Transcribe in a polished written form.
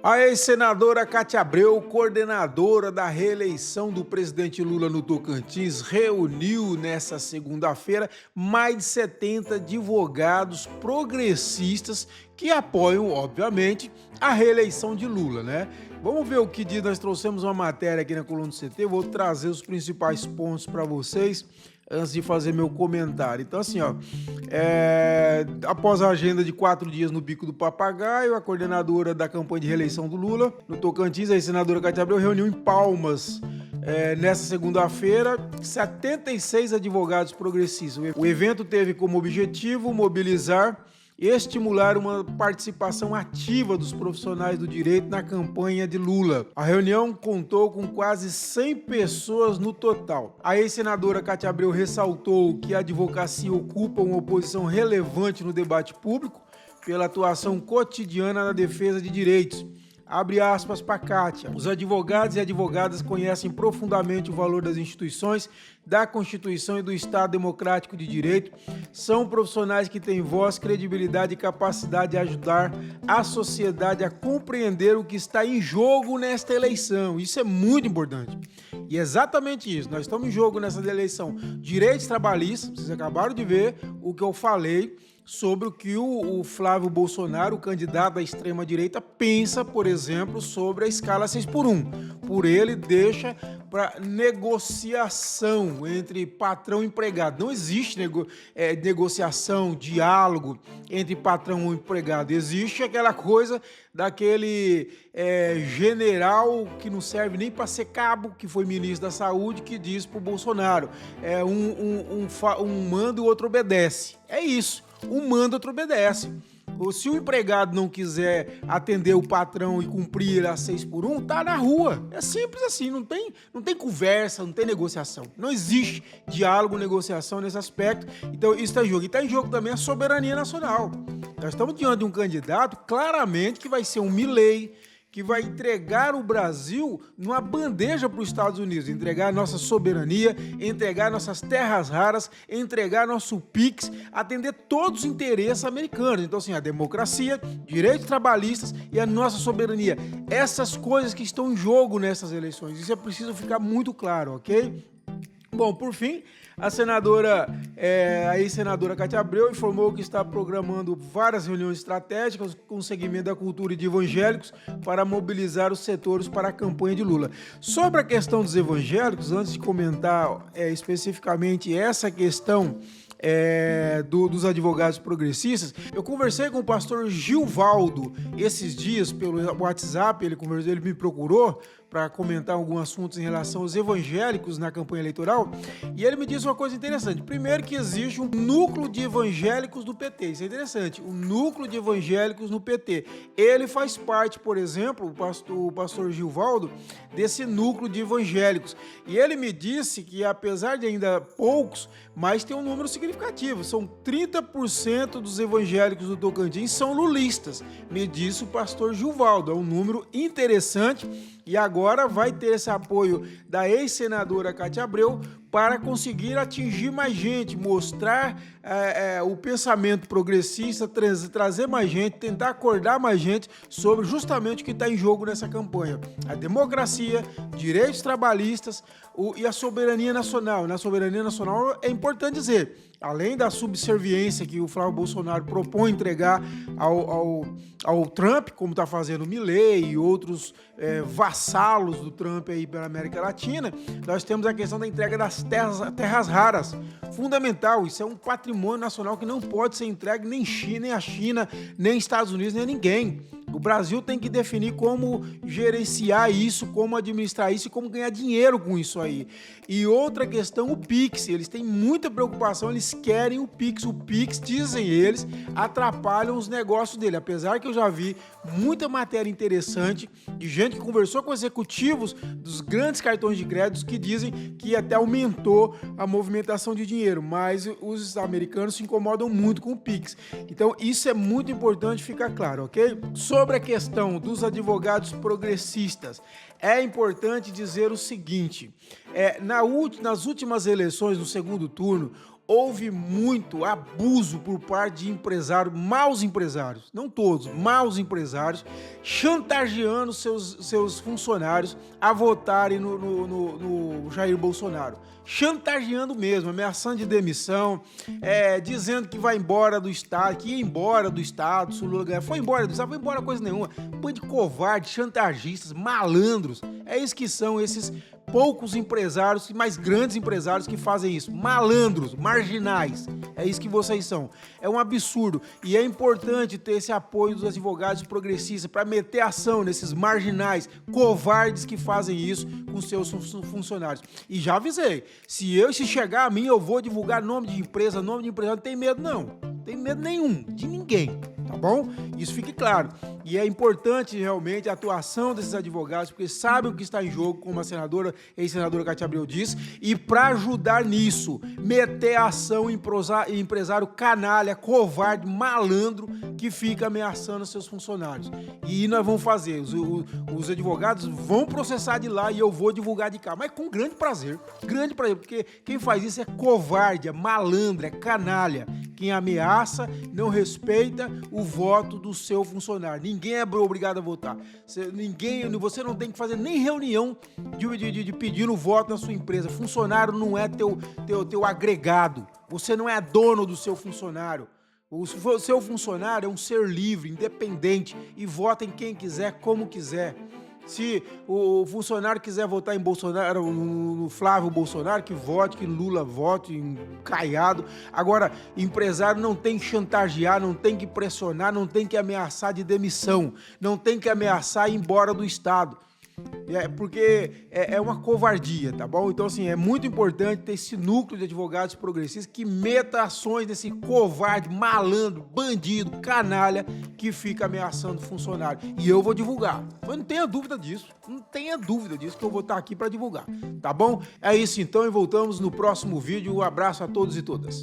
A ex-senadora Cátia Abreu, coordenadora da reeleição do presidente Lula no Tocantins, reuniu nesta segunda-feira mais de 70 advogados progressistas que apoiam, obviamente, a reeleição de Lula, né? Vamos ver o que diz. Nós trouxemos uma matéria aqui na coluna do CT, vou trazer os principais pontos para vocês antes de fazer meu comentário. Então, assim, após a agenda de 4 dias no Bico do Papagaio, a coordenadora da campanha de reeleição do Lula no Tocantins, a senadora Cátia Abreu, reuniu em Palmas, nessa segunda-feira, 76 advogados progressistas. O evento teve como objetivo mobilizar e estimular uma participação ativa dos profissionais do direito na campanha de Lula. A reunião contou com quase 100 pessoas no total. A ex-senadora Cátia Abreu ressaltou que a advocacia ocupa uma posição relevante no debate público pela atuação cotidiana na defesa de direitos. Abre aspas para Cátia. Os advogados e advogadas conhecem profundamente o valor das instituições, da Constituição e do Estado Democrático de Direito. São profissionais que têm voz, credibilidade e capacidade de ajudar a sociedade a compreender o que está em jogo nesta eleição. Isso é muito importante. E é exatamente isso. Nós estamos em jogo nessa eleição. Direitos trabalhistas, vocês acabaram de ver o que eu falei sobre o que o Flávio Bolsonaro, o candidato da extrema-direita, pensa, por exemplo, sobre a escala 6x1. Por ele, deixa para negociação entre patrão e empregado. Não existe negociação, diálogo entre patrão e empregado. Existe aquela coisa daquele general que não serve nem para ser cabo, que foi ministro da Saúde, que diz para o Bolsonaro, um manda e o outro obedece. É isso. Um manda, outro obedece. Se o empregado não quiser atender o patrão e cumprir a 6x1, tá na rua. É simples assim, não tem conversa, não tem negociação. Não existe diálogo, negociação nesse aspecto. Então isso está em jogo. E está em jogo também a soberania nacional. Nós estamos diante de um candidato, claramente, que vai ser um Milei, que vai entregar o Brasil numa bandeja para os Estados Unidos, entregar nossa soberania, entregar nossas terras raras, entregar nosso PIX, atender todos os interesses americanos. Então, assim, a democracia, direitos trabalhistas e a nossa soberania. Essas coisas que estão em jogo nessas eleições. Isso é preciso ficar muito claro, ok? Bom, por fim, a ex-senadora Cátia Abreu informou que está programando várias reuniões estratégicas com o segmento da cultura e de evangélicos para mobilizar os setores para a campanha de Lula. Sobre a questão dos evangélicos, antes de comentar especificamente essa questão dos advogados progressistas, eu conversei com o pastor Gilvaldo esses dias pelo WhatsApp. Ele me procurou para comentar alguns assuntos em relação aos evangélicos na campanha eleitoral, e ele me disse uma coisa interessante. Primeiro, que existe um núcleo de evangélicos do PT. Isso é interessante, o núcleo de evangélicos no PT. Ele faz parte, por exemplo, o pastor Gilvaldo, desse núcleo de evangélicos. E ele me disse que, apesar de ainda poucos, mas tem um número significativo. São 30% dos evangélicos do Tocantins são lulistas, me disse o pastor Gilvaldo. É um número interessante. E agora vai ter esse apoio da ex-senadora Cátia Abreu para conseguir atingir mais gente, mostrar o pensamento progressista, trazer mais gente, tentar acordar mais gente sobre justamente o que está em jogo nessa campanha. A democracia, direitos trabalhistas e a soberania nacional. Na soberania nacional é importante dizer, além da subserviência que o Flávio Bolsonaro propõe entregar ao Trump, como está fazendo o Milei e outros vassalos do Trump aí pela América Latina, nós temos a questão da entrega das terras raras. Fundamental, isso é um patrimônio nacional que não pode ser entregue nem a China, nem Estados Unidos, nem a ninguém. O Brasil tem que definir como gerenciar isso, como administrar isso e como ganhar dinheiro com isso aí. E outra questão, o Pix. Eles têm muita preocupação, eles querem o Pix. O Pix, dizem eles, atrapalha os negócios dele. Apesar que eu já vi muita matéria interessante de gente que conversou com executivos dos grandes cartões de crédito que dizem que até aumentou a movimentação de dinheiro. Mas os americanos se incomodam muito com o Pix. Então isso é muito importante ficar claro, ok? Sobre a questão dos advogados progressistas, é importante dizer o seguinte: nas últimas eleições, no segundo turno, houve muito abuso por parte de empresários, maus empresários, não todos, maus empresários, chantageando seus funcionários a votarem no Jair Bolsonaro. Chantageando mesmo, ameaçando de demissão, dizendo que vai embora do Estado, que ia embora do Estado, se o Lula ganhar. Foi embora do Estado, foi embora coisa nenhuma. Um bando de covardes, chantagistas, malandros. É isso que são esses poucos empresários, mais grandes empresários que fazem isso. Malandros, marginais. É isso que vocês são. É um absurdo. E é importante ter esse apoio dos advogados progressistas para meter ação nesses marginais, covardes que fazem isso com seus funcionários. E já avisei, se chegar a mim, eu vou divulgar nome de empresa, nome de empresário. Não tem medo, não. Não tem medo nenhum, de ninguém. Tá bom? Isso fique claro. E é importante realmente a atuação desses advogados, porque sabem o que está em jogo, como a ex-senadora Cátia Abreu disse, e para ajudar nisso, meter a ação em empresário canalha, covarde, malandro, que fica ameaçando seus funcionários. E nós vamos fazer, os advogados vão processar de lá e eu vou divulgar de cá, mas com grande prazer, porque quem faz isso é covarde, é malandro, é canalha. Quem ameaça não respeita o voto do seu funcionário. Ninguém é obrigado a votar. Você não tem que fazer nem reunião de pedir o voto na sua empresa. Funcionário não é teu agregado. Você não é dono do seu funcionário. O seu funcionário é um ser livre, independente e vota em quem quiser, como quiser. Se o funcionário quiser votar em Bolsonaro, no Flávio Bolsonaro, que vote, que Lula vote, em Caiado. Agora, empresário não tem que chantagear, não tem que pressionar, não tem que ameaçar de demissão, não tem que ameaçar ir embora do Estado. Porque é uma covardia, tá bom? Então, assim, é muito importante ter esse núcleo de advogados progressistas que meta ações desse covarde, malandro, bandido, canalha que fica ameaçando o funcionário. E eu vou divulgar. Mas não tenha dúvida disso. Não tenha dúvida disso que eu vou estar aqui para divulgar, tá bom? É isso então e voltamos no próximo vídeo. Um abraço a todos e todas.